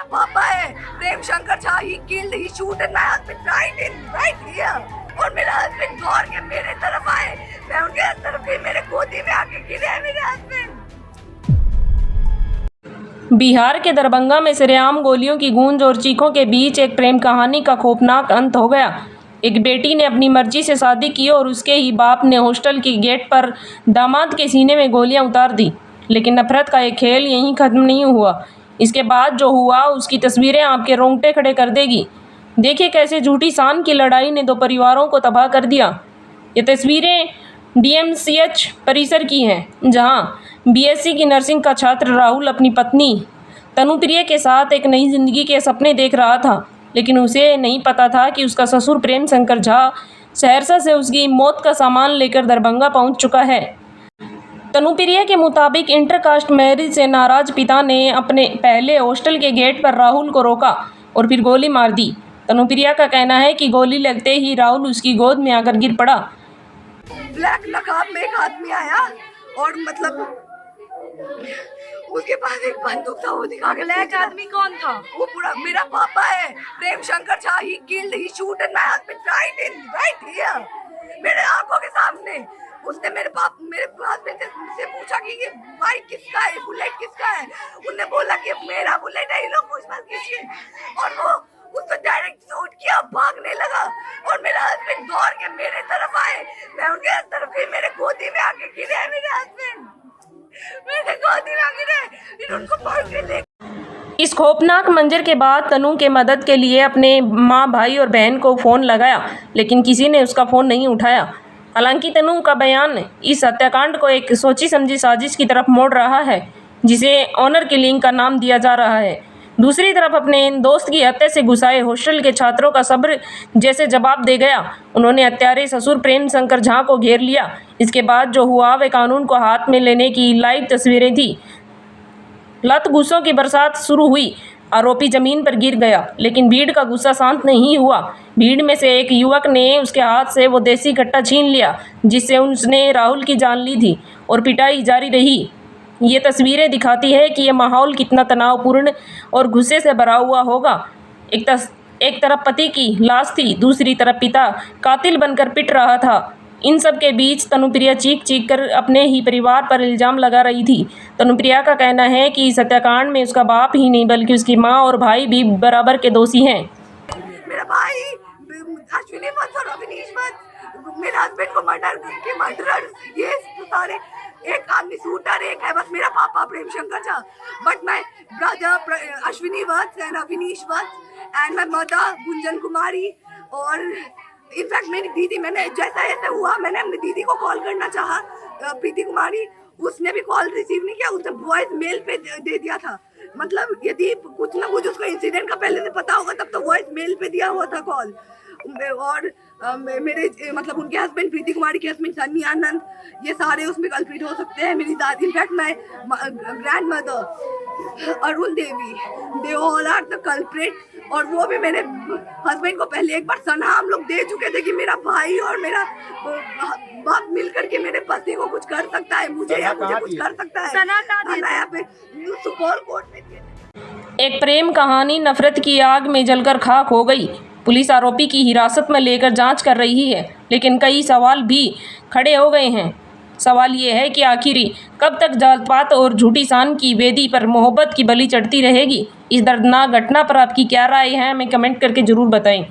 पापा है Prem Shankar Jha. He killed, he shooted my husband right here. और मेरा हस्बैंड दौड़ के मेरे तरफ आए, मैं उनके तरफ गई, मेरे गोदी में आके गिरे हैं मेरे हस्बैंड। बिहार के दरभंगा में सरेआम गोलियों की गूंज और चीखों के बीच एक प्रेम कहानी का खौफनाक अंत हो गया। एक बेटी ने अपनी मर्जी से शादी की और उसके ही बाप ने हॉस्टल की गेट पर दामाद के सीने में गोलियां उतार दी। लेकिन नफरत का एक खेल यहीं खत्म नहीं हुआ। इसके बाद जो हुआ उसकी तस्वीरें आपके रोंगटे खड़े कर देगी। देखिए कैसे झूठी शान की लड़ाई ने दो परिवारों को तबाह कर दिया। ये तस्वीरें डीएमसीएच परिसर की हैं, जहां बीएससी की नर्सिंग का छात्र राहुल अपनी पत्नी तनुप्रिया के साथ एक नई जिंदगी के सपने देख रहा था। लेकिन उसे नहीं पता था कि उसका ससुर प्रेम शंकर झा सहरसा से उसकी मौत का सामान लेकर दरभंगा पहुंच चुका है। तनुप्रिया के मुताबिक इंटरकास्ट मैरिज से नाराज पिता ने अपने पहले हॉस्टल के गेट पर राहुल को रोका और फिर गोली मार दी। तनुप्रिया का कहना है कि गोली लगते ही राहुल उसकी गोद में आकर गिर पड़ा। ब्लैक नकाब में एक आदमी आया और मतलब उसके पास एक बंदूक था, वो दिखा के। ब्लैक आदमी कौन था? वो पूरा मेरा पापा है Prem Shankar Jha. He killed, he shooted my husband right here, मेरे आंखों के सामने। उसने मेरे हस्बैंड से पूछा कि ये बाइक किसका है, बुलेट किसका है। उन्होंने बोला कि मेरा बुलेट है, ये लोग मुझ पर खींचिए। और वो उसको डायरेक्ट शूट किया, भागने लगा। और मेरा हस्बैंड दौड़ के मेरे तरफ आए, मैं उनके तरफ गई, मेरे गोदी में आके गिरे हैं मेरे हस्बैंड, मेरे गोदी में आके गिरे। फिर उनको पकड़ के ले। इस खौफनाक मंजर के बाद तनु के मदद के लिए अपने माँ, भाई और बहन को फ़ोन लगाया, लेकिन किसी ने उसका फ़ोन नहीं उठाया। हालांकि तनु का बयान इस हत्याकांड को एक सोची समझी साजिश की तरफ मोड़ रहा है, जिसे ऑनर किलिंग का नाम दिया जा रहा है। दूसरी तरफ अपने दोस्त की हत्या से गुस्साए हॉस्टल के छात्रों का सब्र जैसे जवाब दे गया। उन्होंने हत्यारे ससुर प्रेम शंकर झा को घेर लिया। इसके बाद जो हुआ वे कानून को हाथ में लेने की लाइव तस्वीरें थी। लत गुस्सों की बरसात शुरू हुई। आरोपी जमीन पर गिर गया, लेकिन भीड़ का गुस्सा शांत नहीं हुआ। भीड़ में से एक युवक ने उसके हाथ से वो देसी कट्टा छीन लिया जिससे उसने राहुल की जान ली थी, और पिटाई जारी रही। ये तस्वीरें दिखाती है कि यह माहौल कितना तनावपूर्ण और गुस्से से भरा हुआ होगा। एक तरफ पति की लाश थी, दूसरी तरफ पिता कातिल बनकर पिट रहा था। इन सब के बीच तनुप्रिया चीख चीख कर अपने ही परिवार पर इल्ज़ाम लगा रही थी। तनुप्रिया का कहना है कि इस हत्याकांड में उसका बाप ही नहीं बल्कि उसकी माँ और भाई भी बराबर के दोषी हैं। मेरा भाई अश्विनी वत्स और अविनीश वत्स, मेरे हस्बैंड को मर्डर ये सारे, एक आदमी शूटर, एक है बस मेरा पापा Prem Shankar Jha. But my brother Ashwini Vats and Avinish Vats and my mother Gunjan Kumari. और इनफैक्ट मेरी दीदी, मैंने जैसा ऐसा हुआ मैंने अपनी दीदी को कॉल करना चाहा, प्रीति कुमारी, उसने भी कॉल रिसीव नहीं किया, उसने वॉइस मेल पे दे दिया था। मतलब यदि कुछ ना कुछ उसको इंसिडेंट का पहले से पता होगा तब तो वॉइस मेल पे दिया हुआ था कॉल। और मेरे मतलब उनके हस्बैंड प्रीति कुमारी के हस्बैंड सन्नी आनंद, ये सारे उसमें कल्प्रिट हो सकते हैं। मेरी दादी, in fact my grandmother Arun Devi, they all are the culprit. और वो भी मेरे हस्बैंड को पहले एक बार सना हम लोग दे चुके थे कि मेरा भाई और मेरा बाप मिलकर के मेरे पति को कुछ कर सकता है, मुझे कुछ कर सकता है। सना यहाँ पे सुपौल कोर्ट में। एक प्रेम कहानी नफरत की आग में जलकर खाक हो गई। पुलिस आरोपी की हिरासत में लेकर जांच कर रही है, लेकिन कई सवाल भी खड़े हो गए हैं। सवाल ये है कि आखिर कब तक जात पात और झूठी शान की वेदी पर मोहब्बत की बलि चढ़ती रहेगी। इस दर्दनाक घटना पर आपकी क्या राय है, हमें कमेंट करके ज़रूर बताएं।